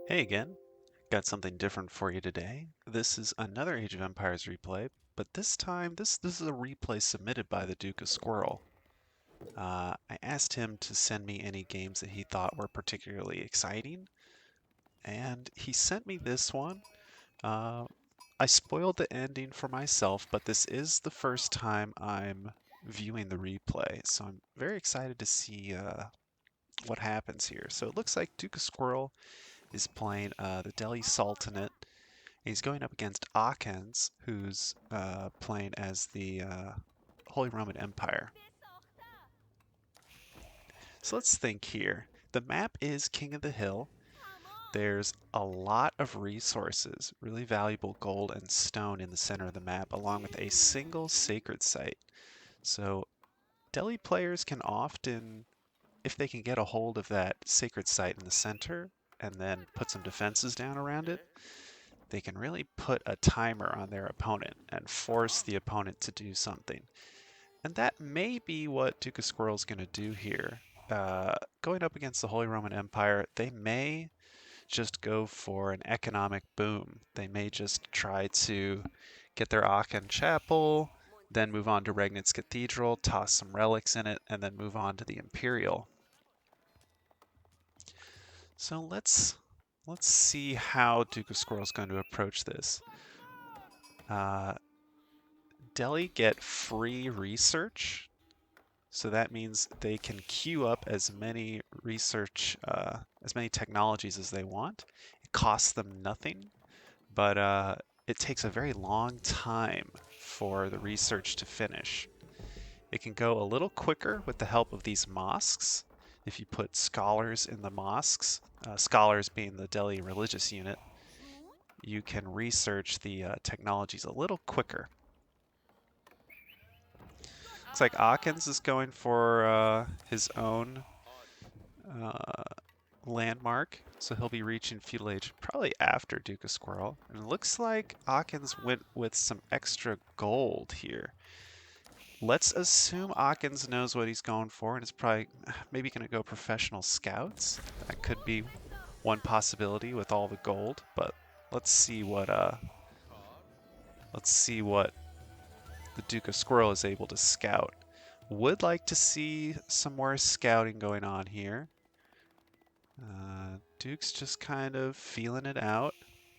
Hey again, got something different for you today. This is another Age of Empires replay, but this time this is a replay submitted by the Duke of Squirrel. I asked him to send me any games that he thought were particularly exciting, and he sent me this one. Uh, I spoiled the ending for myself, but this is the first time I'm viewing the replay, so I'm very excited to see what happens here. So it looks like Duke of Squirrel is playing the Delhi Sultanate. He's going up against Aakhens, who's playing as the Holy Roman Empire. So let's think here. The map is King of the Hill. There's a lot of resources, really valuable gold and stone in the center of the map, along with a single sacred site. So Delhi players can often, if they can get a hold of that sacred site in the center and then put some defenses down around it, they can really put a timer on their opponent and force the opponent to do something. And that may be what Duke of Squirrel is going to do here. Going up against the Holy Roman Empire, they may just go for an economic boom. They may just try to get their Aachen Chapel, then move on to Regnitz Cathedral, toss some relics in it, and then move on to the Imperial. So let's see how Duke of Squirrel is going to approach this. Delhi get free research, so that means they can queue up as many as many technologies as they want. It costs them nothing, but it takes a very long time for the research to finish. It can go a little quicker with the help of these mosques. If you put scholars in the mosques, scholars being the Delhi religious unit, you can research the technologies a little quicker. Looks like Aakhens is going for his own uh, landmark, so he'll be reaching feudal age probably after Duke of Squirrel. And it looks like Aakhens went with some extra gold here. Let's assume Aakhens knows what he's going for and is probably maybe going to go professional scouts. That could be one possibility with all the gold, but let's see what the Duke of Squirrel is able to scout. Would like to see some more scouting going on here. Duke's just kind of feeling it out.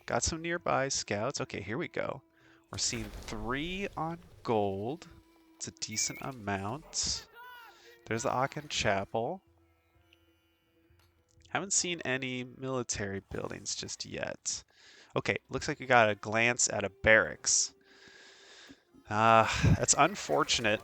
Got some nearby scouts. Okay, here we go. We're seeing 3 on gold. It's a decent amount. There's the Aachen Chapel. Haven't seen any military buildings just yet. Okay, looks like we got a glance at a barracks. That's unfortunate.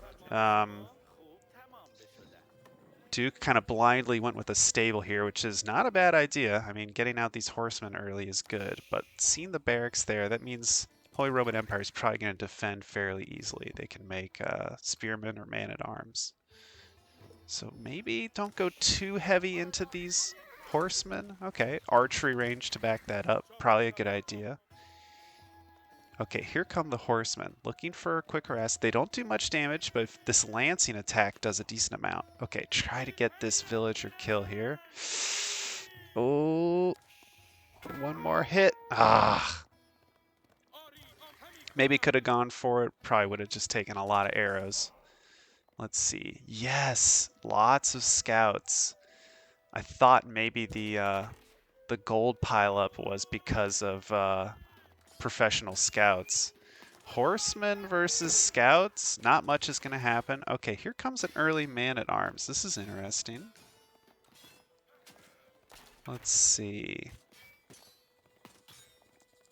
Duke kind of blindly went with a stable here, which is not a bad idea. I mean, getting out these horsemen early is good, but seeing the barracks there, that means Holy Roman Empire is probably going to defend fairly easily. They can make spearmen or man-at-arms. So maybe don't go too heavy into these horsemen. Okay, archery range to back that up. Probably a good idea. Okay, here come the horsemen, looking for a quick harass. They don't do much damage, but if this lancing attack does a decent amount. Okay, try to get this villager kill here. Oh, one more hit. Ah, maybe could have gone for it. Probably would have just taken a lot of arrows. Let's see. Yes, lots of scouts. I thought maybe the gold pileup was because of professional scouts. Horsemen versus scouts, not much is going to happen. Okay, here comes an early man-at-arms. This is interesting. Let's see.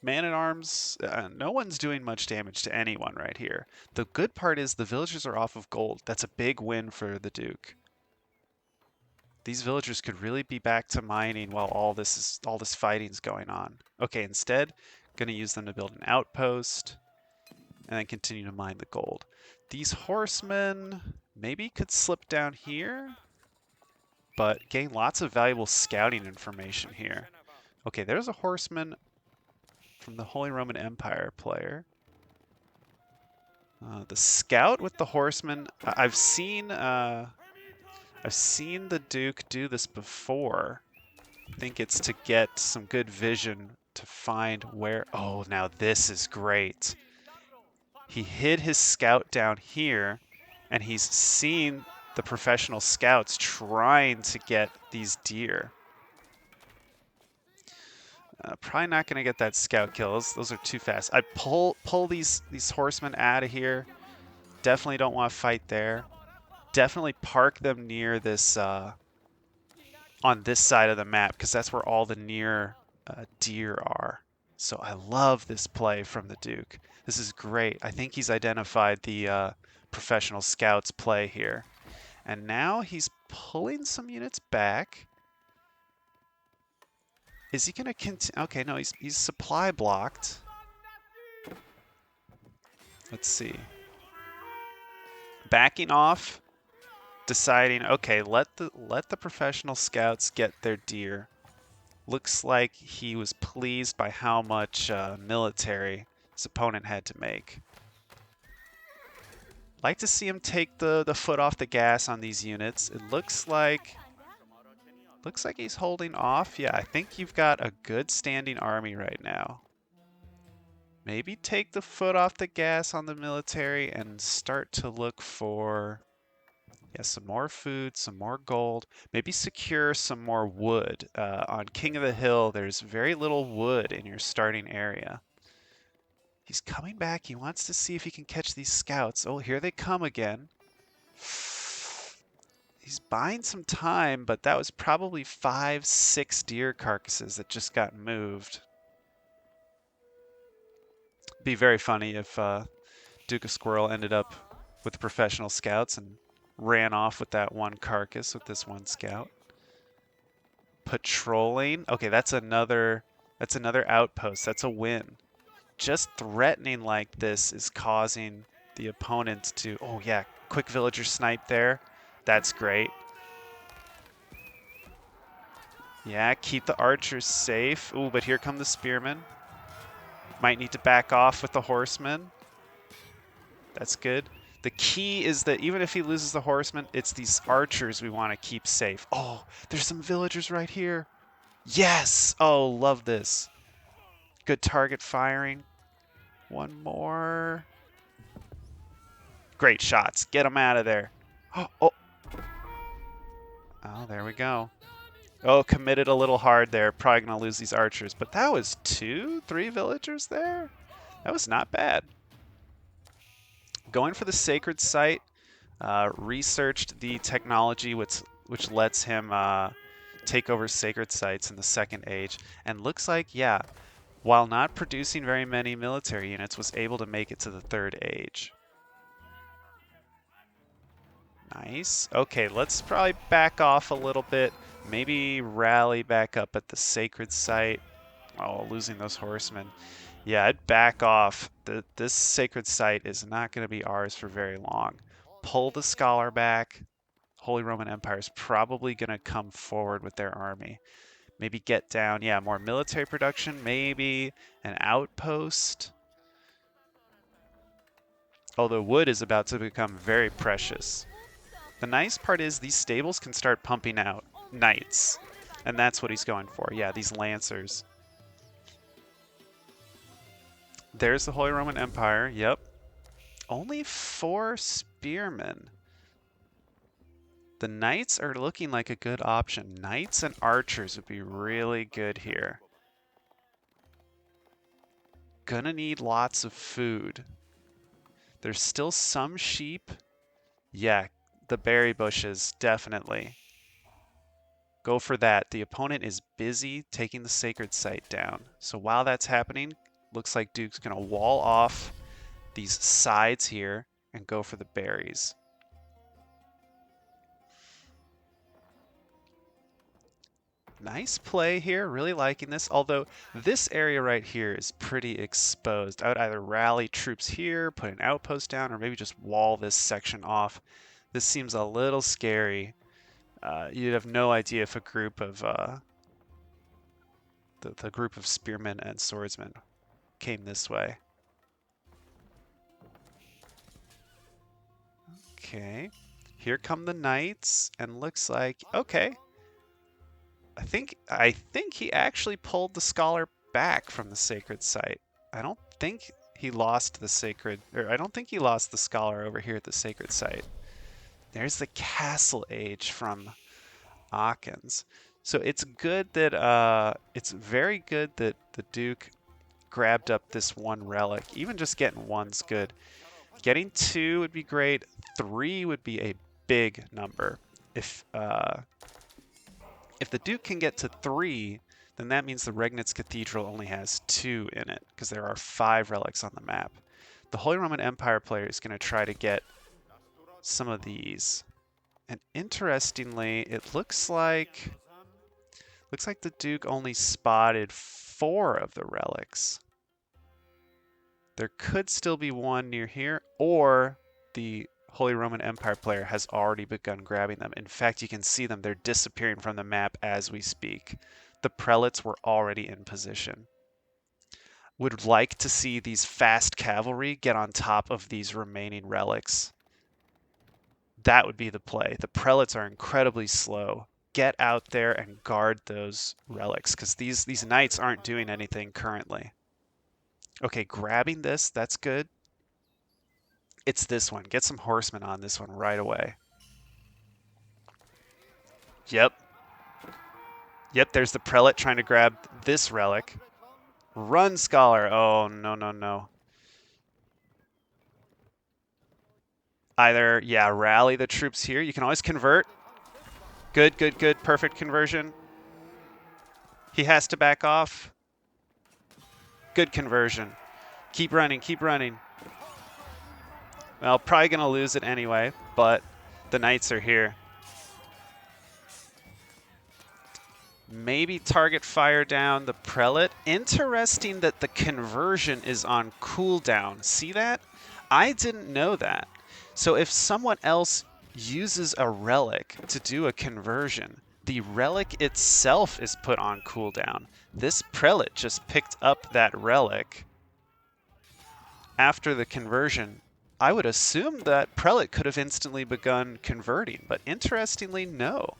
Man-at-arms, no one's doing much damage to anyone right here. The good part is the villagers are off of gold. That's a big win for the Duke. These villagers could really be back to mining while all this fighting's going on. Okay, instead, gonna use them to build an outpost and then continue to mine the gold. These horsemen maybe could slip down here, but gain lots of valuable scouting information here. Okay, there's a horseman from the Holy Roman Empire player. The scout with the horseman. I've seen the Duke do this before. I think it's to get some good vision to find where... Oh, now this is great. He hid his scout down here, and he's seen the professional scouts trying to get these deer. Probably not going to get that scout kill. Those are too fast. I'd pull these horsemen out of here. Definitely don't want to fight there. Definitely park them near this on this side of the map, because that's where all the near deer are. So I love this play from the Duke. This is great. I think he's identified the professional scouts play here. And now he's pulling some units back. Is he going to continue? Okay, no, he's supply blocked. Let's see. Backing off, deciding, okay, let the professional scouts get their deer. Looks like he was pleased by how much military his opponent had to make. Like to see him take the foot off the gas on these units. It looks like he's holding off. Yeah, I think you've got a good standing army right now. Maybe take the foot off the gas on the military and start to look for, yeah, some more food, some more gold. Maybe secure some more wood. On King of the Hill, there's very little wood in your starting area. He's coming back. He wants to see if he can catch these scouts. Oh, here they come again. He's buying some time, but that was probably 5, 6 deer carcasses that just got moved. Be very funny if Duke of Squirrel ended up with the professional scouts and ran off with that one carcass with this one scout. Patrolling. Okay, that's another outpost. That's a win. Just threatening like this is causing the opponent to... Oh, yeah. Quick villager snipe there. That's great. Yeah, keep the archers safe. Ooh, but here come the spearmen. Might need to back off with the horsemen. That's good. The key is that even if he loses the horsemen, it's these archers we want to keep safe. Oh, there's some villagers right here. Yes! Oh, love this. Good target firing. One more. Great shots. Get them out of there. Oh, oh. Oh, there we go. Oh, committed a little hard there. Probably going to lose these archers. But that was 2, 3 villagers there. That was not bad. Going for the sacred site. Researched the technology which lets him take over sacred sites in the Second Age. And looks like, yeah, while not producing very many military units, was able to make it to the Third Age. Nice. Okay, let's probably back off a little bit. Maybe rally back up at the sacred site. Oh, losing those horsemen. Yeah, I'd back off. This sacred site is not going to be ours for very long. Pull the scholar back. Holy Roman Empire is probably going to come forward with their army. Maybe get down, yeah, more military production. Maybe an outpost. Although wood is about to become very precious. The nice part is these stables can start pumping out knights. And that's what he's going for. Yeah, these lancers. There's the Holy Roman Empire. Yep. Only 4 spearmen. The knights are looking like a good option. Knights and archers would be really good here. Gonna need lots of food. There's still some sheep. Yeah, the berry bushes, definitely. Go for that. The opponent is busy taking the sacred site down. So while that's happening, looks like Duke's going to wall off these sides here and go for the berries. Nice play here. Really liking this. Although this area right here is pretty exposed. I would either rally troops here, put an outpost down, or maybe just wall this section off. This seems a little scary. You'd have no idea if a group of the group of spearmen and swordsmen came this way. Okay, here come the knights, and looks like, okay, I think he actually pulled the scholar back from the sacred site. I don't think he lost the sacred, or I don't think he lost the scholar over here at the sacred site. There's the castle age from Aachen. So it's good that it's very good that the Duke grabbed up this one relic. Even just getting one's good. Getting two would be great. Three would be a big number. If the Duke can get to three, then that means the Regnitz Cathedral only has two in it, because there are 5 relics on the map. The Holy Roman Empire player is going to try to get some of these. And interestingly, it looks like the Duke only spotted 4 of the relics. There could still be one near here, or the Holy Roman Empire player has already begun grabbing them. In fact, you can see them. They're disappearing from the map as we speak. The prelates were already in position. Would like to see these fast cavalry get on top of these remaining relics. That would be the play. The prelates are incredibly slow. Get out there and guard those relics, because these knights aren't doing anything currently. Okay, grabbing this, that's good. It's this one. Get some horsemen on this one right away. Yep. Yep, there's the prelate trying to grab this relic. Run, scholar. Oh, no, no, no. Either, yeah, rally the troops here. You can always convert. Good, good, good. Perfect conversion. He has to back off. Good conversion. Keep running, keep running. Well, probably going to lose it anyway, but the knights are here. Maybe target fire down the prelate. Interesting that the conversion is on cooldown. See that? I didn't know that. So if someone else uses a relic to do a conversion, the relic itself is put on cooldown. This prelate just picked up that relic after the conversion. I would assume that prelate could have instantly begun converting, but interestingly, no.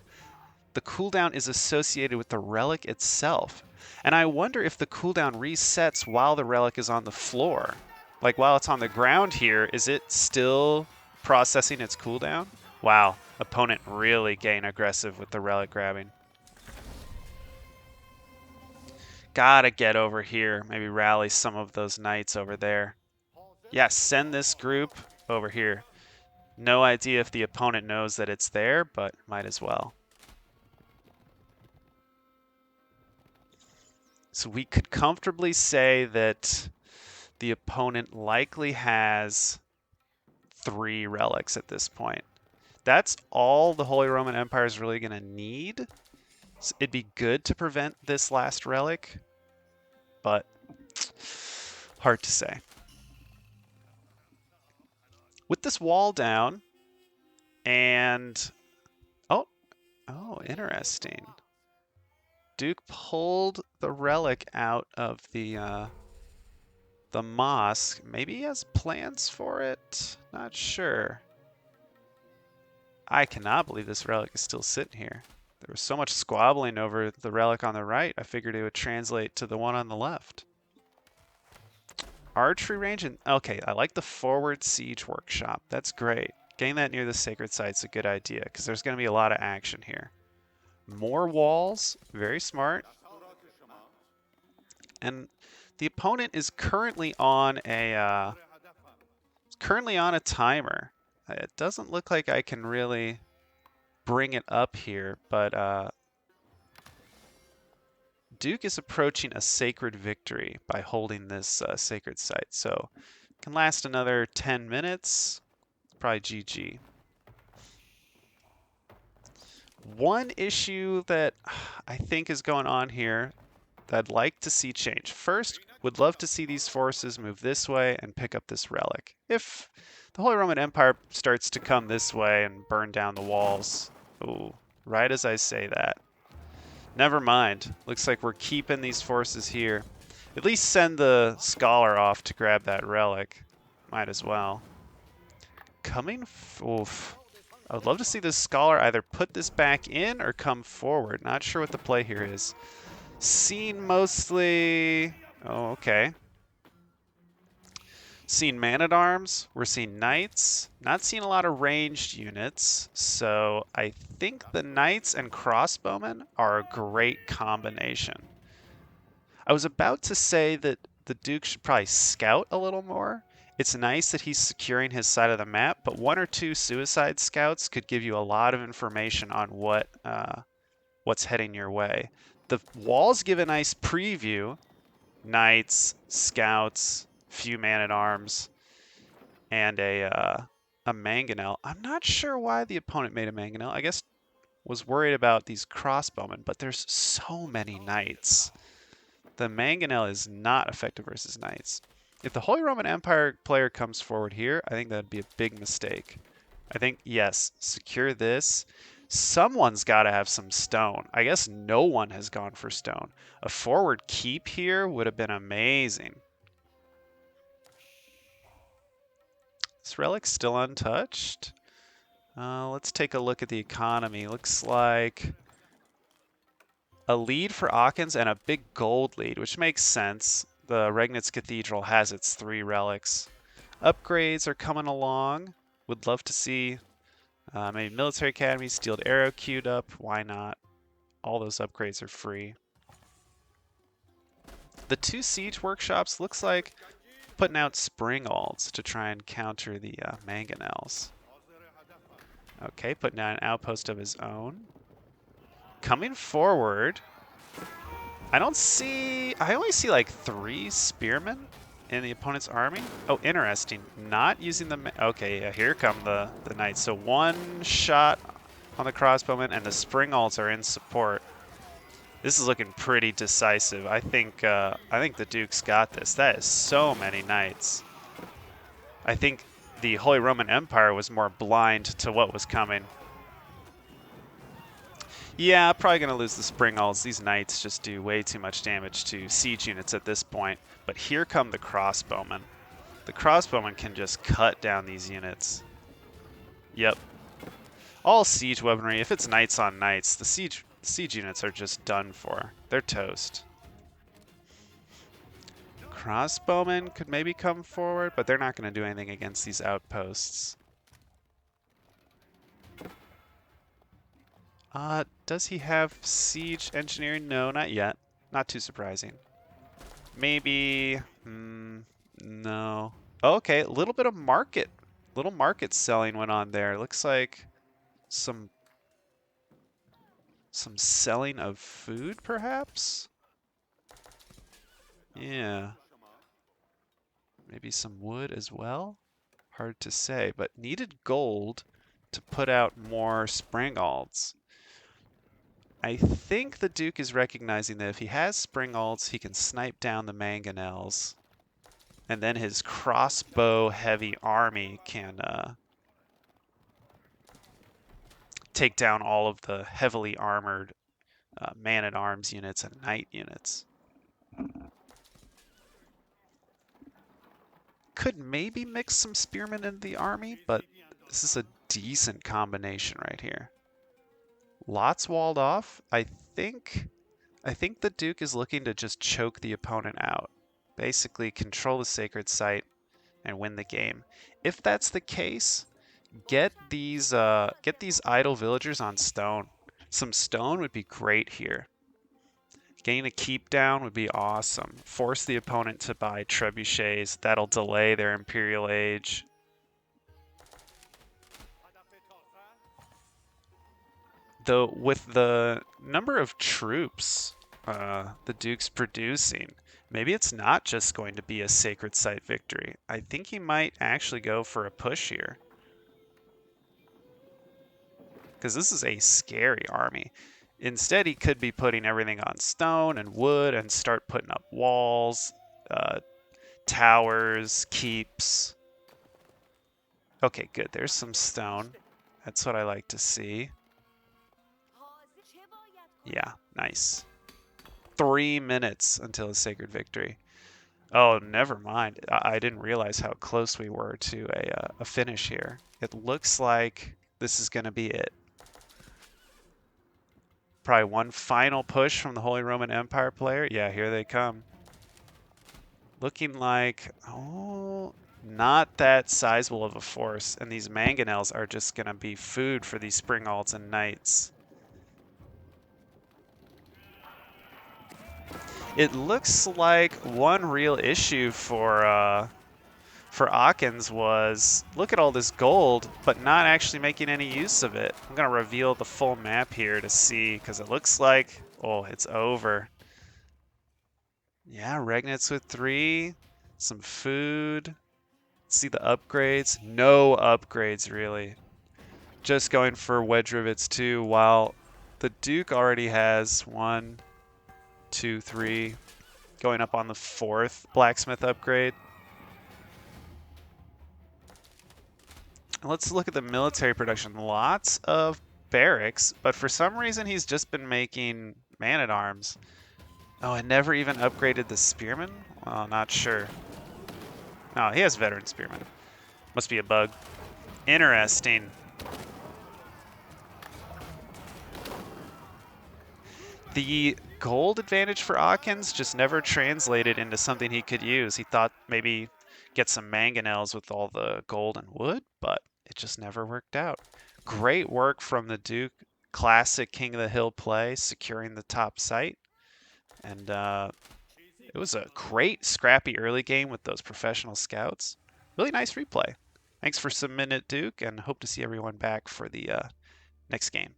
The cooldown is associated with the relic itself. And I wonder if the cooldown resets while the relic is on the floor. Like while it's on the ground here, is it still processing its cooldown? Wow, opponent really getting aggressive with the relic grabbing. Gotta get over here, maybe rally some of those knights over there. Yeah, send this group over here. No idea if the opponent knows that it's there, but might as well. So we could comfortably say that the opponent likely has 3 relics at this point. That's all the Holy Roman Empire is really going to need. So it'd be good to prevent this last relic, but hard to say. With this wall down, and oh, interesting. Duke pulled the relic out of the mosque. Maybe he has plans for it? Not sure. I cannot believe this relic is still sitting here. There was so much squabbling over the relic on the right, I figured it would translate to the one on the left. Archery range, and okay, I like the forward siege workshop. That's great. Getting that near the sacred site's a good idea, because there's going to be a lot of action here. More walls, very smart. And the opponent is currently on a timer. It doesn't look like I can really bring it up here, but Duke is approaching a sacred victory by holding this sacred site, so it can last another 10 minutes. It's probably GG. One issue that I think is going on here that I'd like to see change. First, would love to see these forces move this way and pick up this relic. If the Holy Roman Empire starts to come this way and burn down the walls, ooh, right as I say that. Never mind. Looks like we're keeping these forces here. At least send the scholar off to grab that relic. Might as well. Oof. I would love to see this scholar either put this back in or come forward. Not sure what the play here is. Seen mostly... Oh, okay. Seen man-at-arms. We're seeing knights. Not seeing a lot of ranged units. So I think the knights and crossbowmen are a great combination. I was about to say that the Duke should probably scout a little more. It's nice that he's securing his side of the map, but 1 or 2 suicide scouts could give you a lot of information on what's heading your way. The walls give a nice preview. Knights, scouts, few man-at-arms, and a mangonel. I'm not sure why the opponent made a mangonel. I guess was worried about these crossbowmen, but there's so many knights. The mangonel is not effective versus knights. If the Holy Roman Empire player comes forward here, I think that'd be a big mistake. I think, yes, secure this. Someone's got to have some stone. I guess no one has gone for stone. A forward keep here would have been amazing. This relic's still untouched. Let's take a look at the economy. Looks like a lead for Aachen and a big gold lead, which makes sense. The Regnitz Cathedral has its 3 relics. Upgrades are coming along. Would love to see maybe Military Academy, Steeled Arrow queued up. Why not? All those upgrades are free. The 2 siege workshops looks like putting out spring alts to try and counter the mangonels. Okay, putting out an outpost of his own. Coming forward. I only see like 3 spearmen in the opponent's army. Oh, interesting. Not using the... Okay, yeah, here come the knights. So 1 shot on the crossbowmen, and the spring alts are in support. This is looking pretty decisive. I think the Duke's got this. That is so many knights. I think the Holy Roman Empire was more blind to what was coming. Yeah, probably going to lose the spring alts. These knights just do way too much damage to siege units at this point. But here come the crossbowmen. The crossbowmen can just cut down these units. Yep. All siege weaponry, if it's knights on knights, the siege units are just done for. They're toast. Crossbowmen could maybe come forward, but they're not going to do anything against these outposts. Does he have siege engineering? No, not yet. Not too surprising. Maybe, no. Okay, a little bit of market. Little market selling went on there. Looks like some selling of food, perhaps? Yeah. Maybe some wood as well? Hard to say, but needed gold to put out more spring alts. I think the Duke is recognizing that if he has spring alts, he can snipe down the mangonels. And then his crossbow-heavy army can take down all of the heavily armored man-at-arms units and knight units. Could maybe mix some spearmen into the army, but this is a decent combination right here. Lots walled off. I think the Duke is looking to just choke the opponent out. Basically control the sacred site and win the game. If that's the case, get these idle villagers on stone. Some stone would be great here. Getting a keep down would be awesome. Force the opponent to buy trebuchets. That'll delay their Imperial Age. Though with the number of troops the Duke's producing, maybe it's not just going to be a sacred site victory. I think he might actually go for a push here. Because this is a scary army. Instead, he could be putting everything on stone and wood and start putting up walls, towers, keeps. Okay, good. There's some stone. That's what I like to see. Yeah, nice. 3 minutes until a sacred victory. Oh, never mind. I didn't realize how close we were to a finish here. It looks like this is going to be it. Probably one final push from the Holy Roman Empire player. Yeah, here they come. Looking like, oh, not that sizable of a force. And these mangonels are just going to be food for these spring alts and knights. It looks like one real issue for Ockens was look at all this gold, but not actually making any use of it. I'm going to reveal the full map here to see, because it looks like, oh, it's over. Yeah, Regnitz with 3, some food. See the upgrades. No upgrades, really. Just going for wedge rivets, too, while the Duke already has 1, 2, 3, going up on the 4th blacksmith upgrade. Let's look at the military production. Lots of barracks, but for some reason he's just been making man-at-arms. Oh, and never even upgraded the spearmen? Well, not sure. No, he has veteran spearmen. Must be a bug. Interesting. The gold advantage for Ockens just never translated into something he could use. He thought maybe get some mangonels with all the gold and wood, but it just never worked out. Great work from the Duke. Classic King of the Hill play, securing the top site. And it was a great scrappy early game with those professional scouts. Really nice replay. Thanks for submitting it, Duke, and hope to see everyone back for the next game.